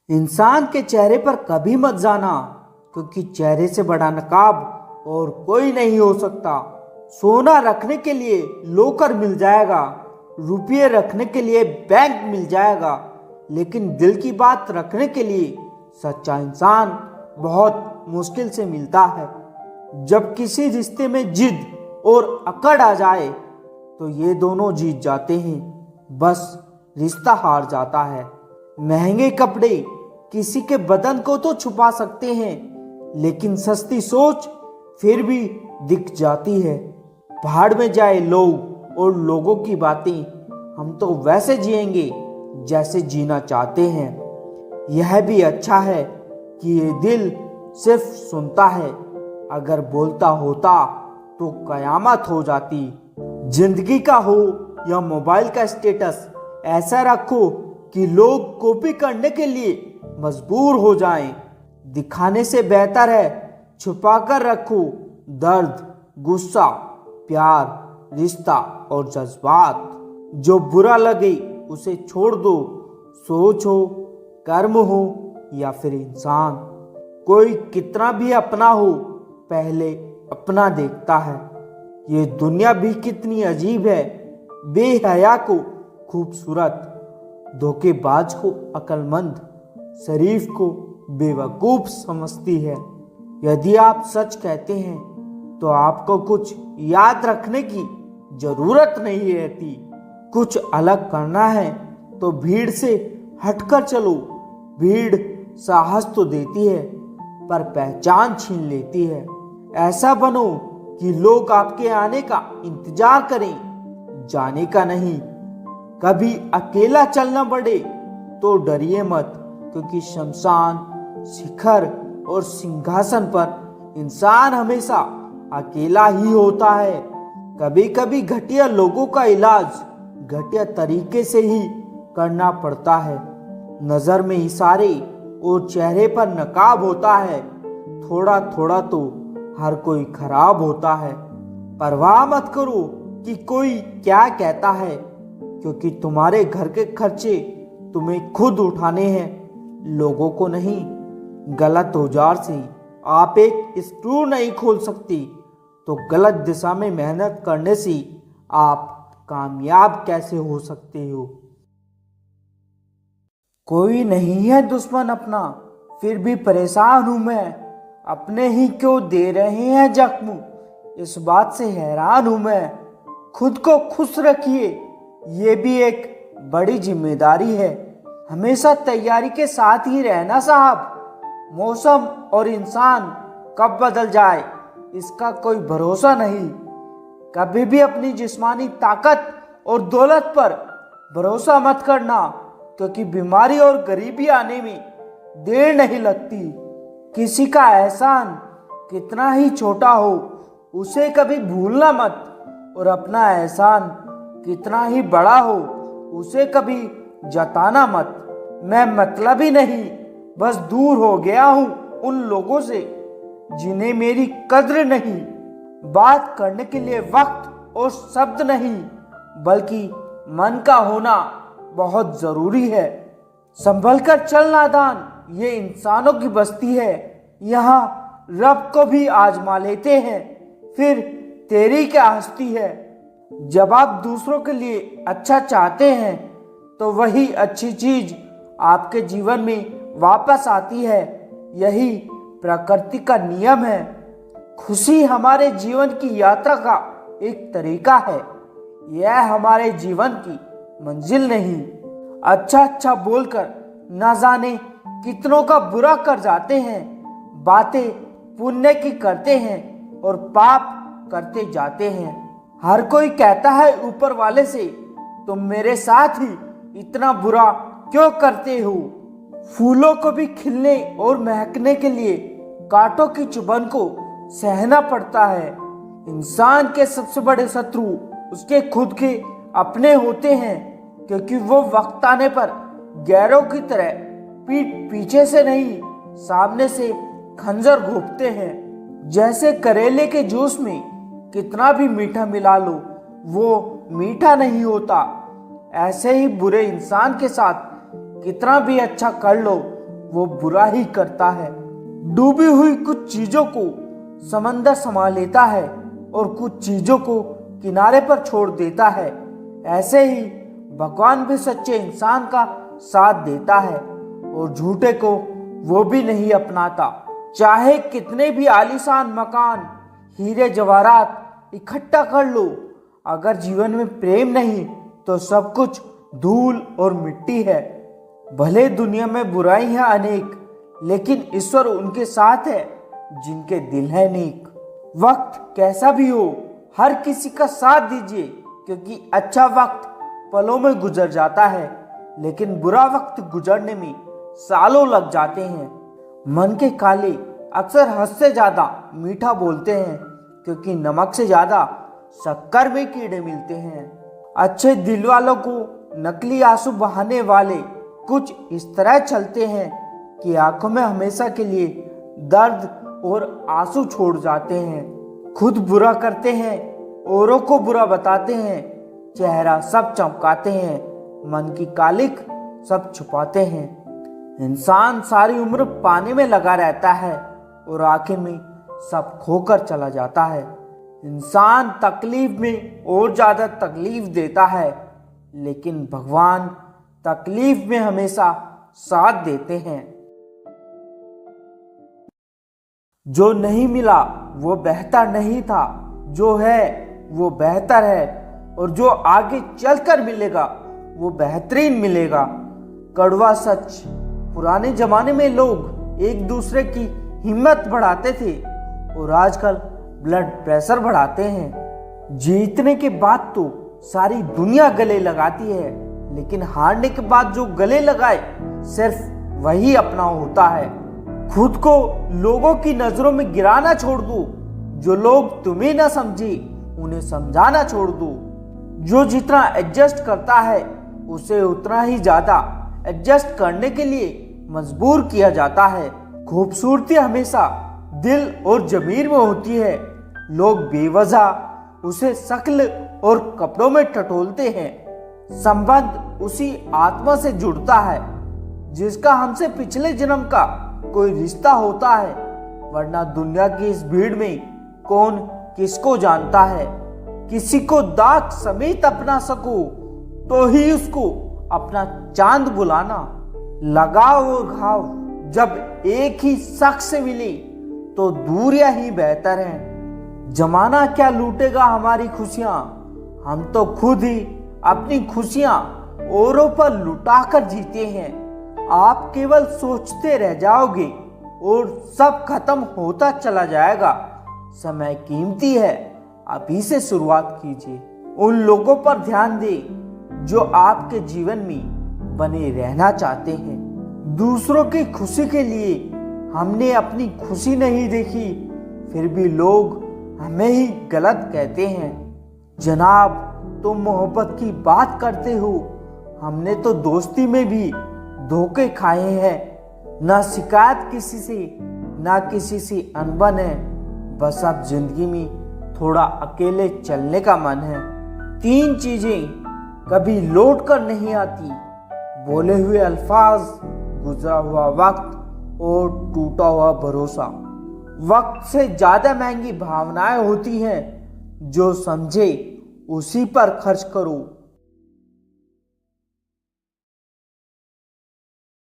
इंसान के चेहरे पर कभी मत जाना, क्योंकि चेहरे से बड़ा नकाब और कोई नहीं हो सकता। सोना रखने के लिए लॉकर मिल जाएगा, रुपये रखने के लिए बैंक मिल जाएगा, लेकिन दिल की बात रखने के लिए सच्चा इंसान बहुत मुश्किल से मिलता है। जब किसी रिश्ते में जिद और अकड़ आ जाए तो ये दोनों जीत जाते हैं, बस रिश्ता हार जाता है। महंगे कपड़े किसी के बदन को तो छुपा सकते हैं, लेकिन सस्ती सोच फिर भी दिख जाती है। भाड़ में जाए लोग और लोगों की बातें, हम तो वैसे जिएंगे जैसे जीना चाहते हैं। यह भी अच्छा है कि ये दिल सिर्फ सुनता है, अगर बोलता होता तो कयामत हो जाती। जिंदगी का हो या मोबाइल का स्टेटस, ऐसा रखो कि लोग कॉपी करने के लिए मजबूर हो जाएं। दिखाने से बेहतर है छुपा कर रखो दर्द, गुस्सा, प्यार, रिश्ता और जज्बात। जो बुरा लगे उसे छोड़ दो, सोच हो, कर्म हो या फिर इंसान। कोई कितना भी अपना हो, पहले अपना देखता है। ये दुनिया भी कितनी अजीब है, बेहया को खूबसूरत, धोखेबाज को अक्लमंद, शरीफ को बेवकूफ समझती है। यदि आप सच कहते हैं तो आपको कुछ याद रखने की जरूरत नहीं रहती। कुछ अलग करना है तो भीड़ से हटकर चलो। भीड़ साहस तो देती है पर पहचान छीन लेती है। ऐसा बनो कि लोग आपके आने का इंतजार करें, जाने का नहीं। कभी अकेला चलना पड़े तो डरिए मत, क्योंकि शमशान, शिखर और सिंहासन पर इंसान हमेशा अकेला ही होता है। कभी कभी घटिया लोगों का इलाज घटिया तरीके से ही करना पड़ता है। नजर में इशारे और चेहरे पर नकाब होता है। थोड़ा थोड़ा तो हर कोई खराब होता है। परवाह मत करो कि कोई क्या कहता है, क्योंकि तुम्हारे घर के खर्चे तुम्हें खुद उठाने हैं, लोगों को नहीं। गलत औजार से आप एक स्क्रू नहीं खोल सकती, तो गलत दिशा में मेहनत करने से आप कामयाब कैसे हो सकते हो। कोई नहीं है दुश्मन अपना, फिर भी परेशान हूं मैं। अपने ही क्यों दे रहे हैं जख्म, इस बात से हैरान हूं मैं। खुद को खुश रखिए, ये भी एक बड़ी जिम्मेदारी है। हमेशा तैयारी के साथ ही रहना साहब। मौसम और इंसान कब बदल जाए इसका कोई भरोसा नहीं। कभी भी अपनी जिस्मानी ताकत और दौलत पर भरोसा मत करना, क्योंकि बीमारी और गरीबी आने में देर नहीं लगती। किसी का एहसान कितना ही छोटा हो, उसे कभी भूलना मत, और अपना एहसान कितना ही बड़ा हो, उसे कभी जताना मत। मैं मतलबी नहीं, बस दूर हो गया हूं उन लोगों से जिन्हें मेरी कद्र नहीं। बात करने के लिए वक्त और शब्द नहीं, बल्कि मन का होना बहुत जरूरी है। संभल कर चल नादान, ये इंसानों की बस्ती है। यहाँ रब को भी आजमा लेते हैं, फिर तेरी क्या हस्ती है। जब आप दूसरों के लिए अच्छा चाहते हैं तो वही अच्छी चीज आपके जीवन में वापस आती है। यही प्रकृति का नियम है। खुशी हमारे जीवन की यात्रा का एक तरीका है, यह हमारे जीवन की मंजिल नहीं। अच्छा अच्छा बोलकर ना जाने कितनों का बुरा कर जाते हैं। बातें पुण्य की करते हैं और पाप करते जाते हैं। हर कोई कहता है ऊपर वाले से, तुम मेरे साथ ही इतना बुरा क्यों करते हो। फूलों को भी खिलने और महकने के लिए कांटों की चुभन को सहना पड़ता है। इंसान के सबसे बड़े शत्रु उसके खुद के अपने होते हैं, क्योंकि वो वक्त आने पर गैरों की तरह पीठ पीछे से नहीं, सामने से खंजर घोंपते हैं। जैसे करेले के जूस में कितना भी मीठा मिला लो, वो मीठा नहीं होता। ऐसे ही बुरे इंसान के साथ कितना भी अच्छा कर लो, वो बुरा ही करता है। डूबी हुई कुछ चीजों को समंदर संभाल लेता है और कुछ चीजों को किनारे पर छोड़ देता है। ऐसे ही भगवान भी सच्चे इंसान का साथ देता है और झूठे को वो भी नहीं अपनाता। चाहे कितने भी आलीशान मकान, हीरे जवाहरात इकट्ठा कर लो, अगर जीवन में प्रेम नहीं तो सब कुछ धूल और मिट्टी है। भले दुनिया में बुराइयां अनेक, लेकिन ईश्वर उनके साथ है जिनके दिल है नेक। वक्त कैसा भी हो, हर किसी का साथ दीजिए, क्योंकि अच्छा वक्त पलों में गुजर जाता है, लेकिन बुरा वक्त गुजरने में सालों लग जाते हैं। मन के काले अक्सर हद से ज्यादा मीठा बोलते हैं, क्योंकि नमक से ज्यादा शक्कर में कीड़े मिलते हैं। अच्छे दिल वालों को नकली आंसू बहाने वाले कुछ इस तरह चलते हैं कि आंखों में हमेशा के लिए दर्द और आंसू छोड़ जाते हैं। खुद बुरा करते हैं, औरों को बुरा बताते हैं, चेहरा सब चमकाते हैं, मन की कालिक सब छुपाते हैं। इंसान सारी उम्र पाने में लगा रहता है और आखिर में सब खोकर चला जाता है। इंसान तकलीफ में और ज्यादा तकलीफ देता है, लेकिन भगवान तकलीफ में हमेशा साथ देते हैं। जो नहीं मिला वो बेहतर नहीं था, जो है वो बेहतर है, और जो आगे चलकर मिलेगा वो बेहतरीन मिलेगा। कड़वा सच, पुराने जमाने में लोग एक दूसरे की हिम्मत बढ़ाते थे और आजकल ब्लड प्रेशर बढ़ाते हैं। जीतने के बाद तो सारी दुनिया गले लगाती है, लेकिन हारने के बाद जो गले लगाए सिर्फ वही अपना होता है। खुद को लोगों की नजरों में गिराना छोड़ दो। जो लोग तुम्हें ना समझे उन्हें समझाना छोड़ दो। जो जितना एडजस्ट करता है उसे उतना ही ज्यादा एडजस्ट करने के लिए मजबूर किया जाता है। खूबसूरती हमेशा दिल और जमीर में होती है। लोग बेवजह उसे शक्ल और कपड़ों में टटोलते हैं। संबंध उसी आत्मा से जुड़ता है जिसका हमसे पिछले जन्म का कोई रिश्ता होता है, वरना दुनिया की इस भीड़ में कौन किसको जानता है। किसी को दाग समेत अपना सको तो ही उसको अपना चांद बुलाना। लगाव और घाव जब एक ही शख्स से मिली तो दूरियां ही बेहतर हैं। जमाना क्या लूटेगा हमारी खुशियां, हम तो खुद ही अपनी खुशियां औरों पर लुटाकर जीते हैं। आप केवल सोचते रह जाओगे और सब खत्म होता चला जाएगा। समय कीमती है, अभी से शुरुआत कीजिए। उन लोगों पर ध्यान दें जो आपके जीवन में बने रहना चाहते हैं। दूसरों की खुशी के लिए हमने अपनी खुशी नहीं देखी, फिर भी लोग हमें ही गलत कहते हैं। जनाब, तुम मोहब्बत की बात करते हो, हमने तो दोस्ती में भी धोखे खाए हैं। ना शिकायत किसी से, ना किसी से अनबन है, बस अब जिंदगी में थोड़ा अकेले चलने का मन है। 3 चीजें कभी लौट कर नहीं आती: बोले हुए अल्फाज, गुजरा हुआ वक्त और टूटा हुआ भरोसा। वक्त से ज्यादा महंगी भावनाएं होती हैं। जो समझे उसी पर खर्च करो।